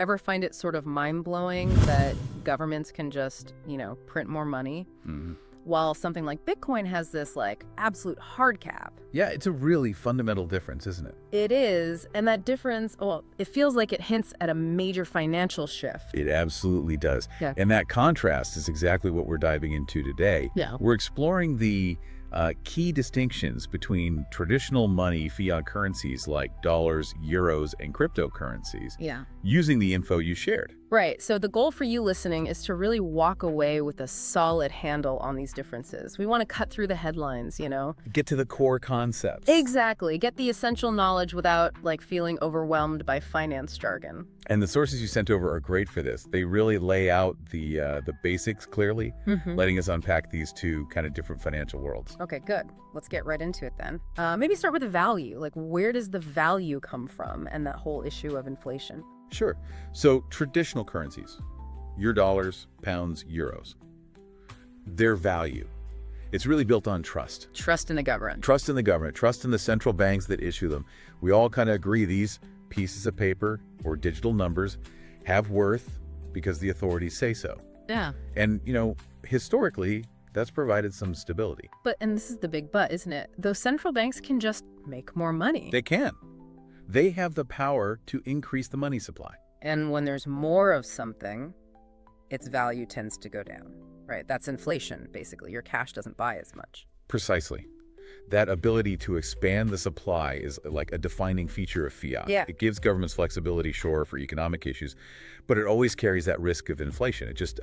Ever find it sort of mind-blowing that governments can just, print more money? While something like Bitcoin has this, absolute hard cap. Yeah, it's a really fundamental difference, isn't it? It is, and that difference, it feels like it hints at a major financial shift. It absolutely does. Yeah. And that contrast is exactly what we're diving into today. Yeah. We're exploring the key distinctions between traditional money, fiat currencies like dollars, euros, and cryptocurrencies. Yeah. Using the info you shared. Right. So the goal for you listening is to really walk away with a solid handle on these differences. We want to cut through the headlines, Get to the core concepts. Exactly. Get the essential knowledge without, feeling overwhelmed by finance jargon. And the sources you sent over are great for this. They really lay out the basics clearly, letting us unpack these two kind of different financial worlds. Okay, good. Let's get right into it then. Maybe start with the value. Where does the value come from and that whole issue of inflation? Sure. So traditional currencies, your dollars, pounds, euros, their value, it's really built on trust. Trust in the government. Trust in the government, trust in the central banks that issue them. We all kind of agree these pieces of paper or digital numbers have worth because the authorities say so. Yeah. And, historically, that's provided some stability. And this is the big but, isn't it? Those central banks can just make more money. They can. They have the power to increase the money supply. And when there's more of something, its value tends to go down, right? That's inflation, basically. Your cash doesn't buy as much. Precisely. That ability to expand the supply is like a defining feature of fiat. Yeah. It gives governments flexibility, sure, for economic issues, but it always carries that risk of inflation. It just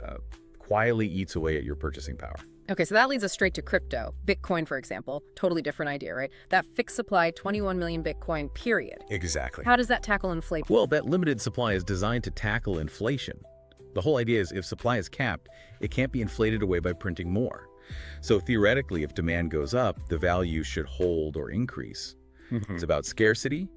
quietly eats away at your purchasing power. Okay, so that leads us straight to crypto. Bitcoin, for example, totally different idea, right? That fixed supply, 21 million Bitcoin, period. Exactly. How does that tackle inflation? Well, that limited supply is designed to tackle inflation. The whole idea is if supply is capped, it can't be inflated away by printing more. So theoretically, if demand goes up, the value should hold or increase. It's about scarcity,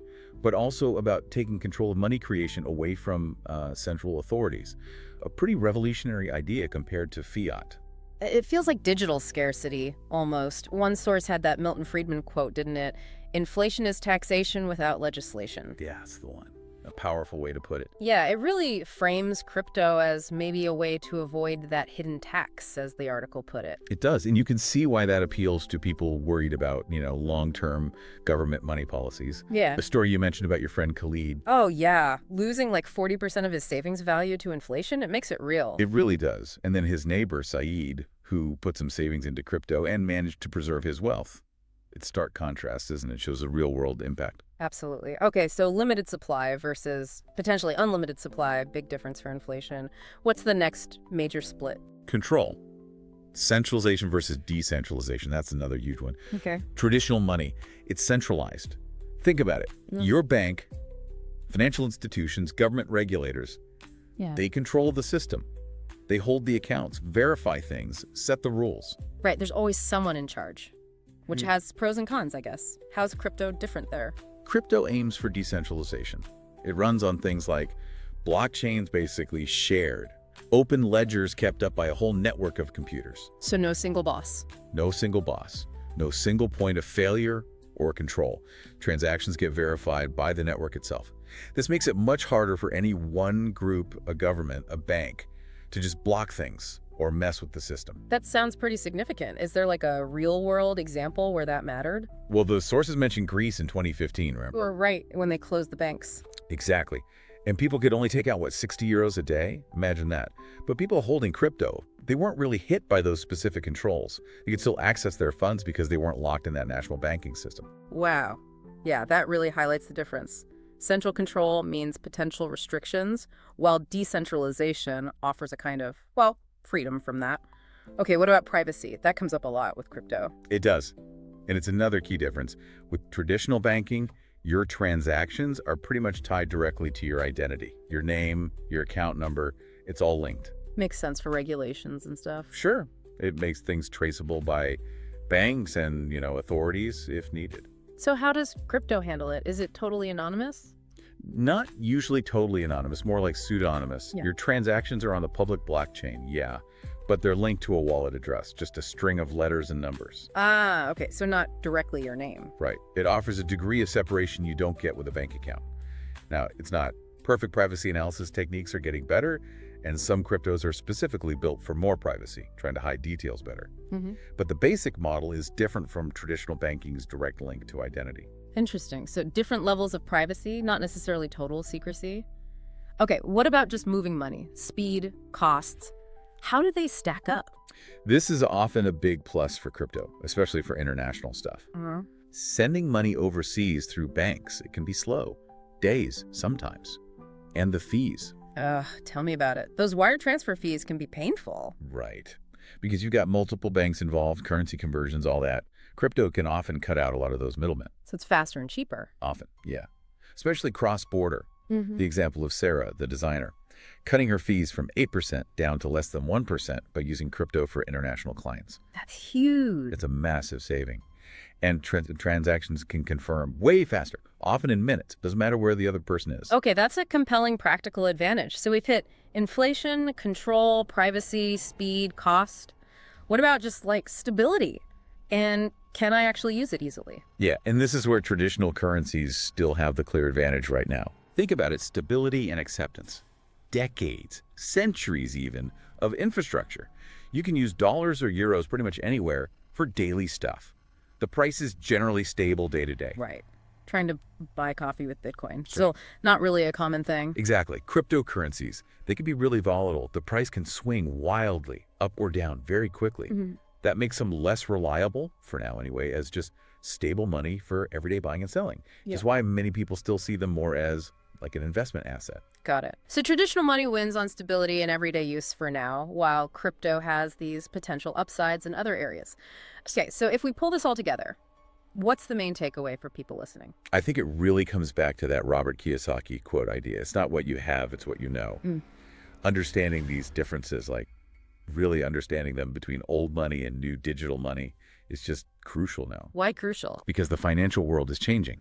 but also about taking control of money creation away from central authorities. A pretty revolutionary idea compared to fiat. It feels like digital scarcity, almost. One source had that Milton Friedman quote, didn't it? Inflation is taxation without legislation. Yeah, that's the one. A powerful way to put it. Yeah, it really frames crypto as maybe a way to avoid that hidden tax, as the article put it. It does, and you can see why that appeals to people worried about, long-term government money policies. Yeah. The story you mentioned about your friend Khaled. Oh, yeah. Losing 40% of his savings value to inflation, it makes it real. It really does. And then his neighbor, Saeed, who put some savings into crypto and managed to preserve his wealth. It's stark contrast, isn't it? It shows a real-world impact. Absolutely. Okay, so limited supply versus potentially unlimited supply, big difference for inflation. What's the next major split? Control. Centralization versus decentralization. That's another huge one. Okay. Traditional money, it's centralized. Think about it. Your bank, financial institutions, government regulators, they control the system. They hold the accounts, verify things, set the rules. Right, there's always someone in charge, which has pros and cons, I guess. How's crypto different there? Crypto aims for decentralization. It runs on things like blockchains, basically shared, open ledgers kept up by a whole network of computers. So no single boss. No single boss, no single point of failure or control. Transactions get verified by the network itself. This makes it much harder for any one group, a government, a bank, to just block things or mess with the system. That sounds pretty significant. Is there a real-world example where that mattered? Well, the sources mentioned Greece in 2015, remember? Or right, when they closed the banks. Exactly. And people could only take out, 60 euros a day? Imagine that. But people holding crypto, they weren't really hit by those specific controls. They could still access their funds because they weren't locked in that national banking system. Wow. Yeah, that really highlights the difference. Central control means potential restrictions, while decentralization offers a kind of, freedom from that. Okay, what about privacy? That comes up a lot with crypto. It does. And it's another key difference. With traditional banking, your transactions are pretty much tied directly to your identity. Your name, your account number, it's all linked. Makes sense for regulations and stuff. Sure. It makes things traceable by banks and, authorities if needed. So how does crypto handle it? Is it totally anonymous? Not usually totally anonymous, more like pseudonymous. Yeah. Your transactions are on the public blockchain, yeah, but they're linked to a wallet address, just a string of letters and numbers. Ah, okay, so not directly your name. Right. It offers a degree of separation you don't get with a bank account. Now, it's not Perfect privacy analysis techniques are getting better, and some cryptos are specifically built for more privacy, trying to hide details better. Hmm. But the basic model is different from traditional banking's direct link to identity. Interesting. So different levels of privacy, not necessarily total secrecy. Okay, what about just moving money? Speed, costs. How do they stack up? This is often a big plus for crypto, especially for international stuff. Sending money overseas through banks, it can be slow, days sometimes. And the fees. Tell me about it. Those wire transfer fees can be painful. Right. Because you've got multiple banks involved, currency conversions, all that. Crypto can often cut out a lot of those middlemen. So it's faster and cheaper. Often, yeah. Especially cross-border. Hmm. The example of Sarah, the designer, cutting her fees from 8% down to less than 1% by using crypto for international clients. That's huge. It's a massive saving. And transactions can confirm way faster, often in minutes. Doesn't matter where the other person is. Okay, that's a compelling practical advantage. So we've hit inflation, control, privacy, speed, cost. What about just like stability? And can I actually use it easily? Yeah, and this is where traditional currencies still have the clear advantage right now. Think about it, stability and acceptance. Decades, centuries even, of infrastructure. You can use dollars or euros pretty much anywhere for daily stuff. The price is generally stable day to day. Right. Trying to buy coffee with Bitcoin. Still not really a common thing. Exactly. Cryptocurrencies, they can be really volatile. The price can swing wildly, up or down, very quickly. That makes them less reliable, for now anyway, as just stable money for everyday buying and selling. Which is why many people still see them more as like an investment asset. Got it. So traditional money wins on stability and everyday use for now, while crypto has these potential upsides in other areas. Okay, so if we pull this all together, what's the main takeaway for people listening? I think it really comes back to that Robert Kiyosaki quote idea. It's not what you have, it's what you know. Understanding these differences, like really understanding them between old money and new digital money, is just crucial now. Why crucial? Because the financial world is changing.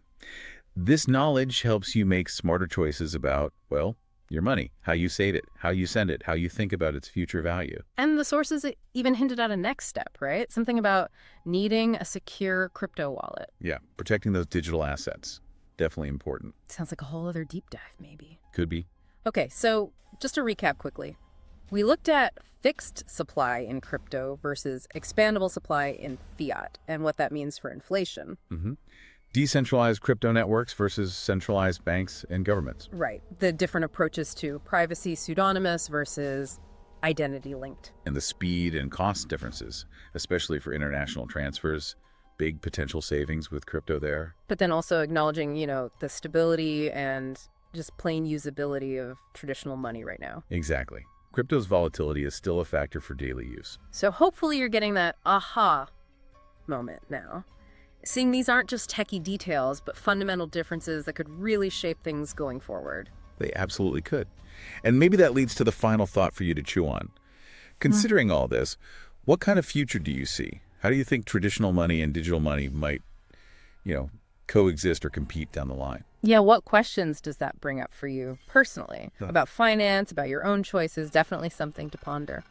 This knowledge helps you make smarter choices about, well, your money, how you save it, how you send it, how you think about its future value. And the sources even hinted at a next step, right? Something about needing a secure crypto wallet. Yeah, protecting those digital assets. Definitely important. Sounds like a whole other deep dive, maybe. Could be. Okay, so just to recap quickly. We looked at fixed supply in crypto versus expandable supply in fiat and what that means for inflation. Decentralized crypto networks versus centralized banks and governments. Right. The different approaches to privacy pseudonymous versus identity linked. And the speed and cost differences, especially for international transfers. Big potential savings with crypto there. But then also acknowledging, the stability and just plain usability of traditional money right now. Exactly. Crypto's volatility is still a factor for daily use. So hopefully you're getting that aha moment now. Seeing these aren't just techie details, but fundamental differences that could really shape things going forward. They absolutely could. And maybe that leads to the final thought for you to chew on. Considering all this, what kind of future do you see? How do you think traditional money and digital money might, coexist or compete down the line? Yeah, what questions does that bring up for you personally? About finance, about your own choices, definitely something to ponder.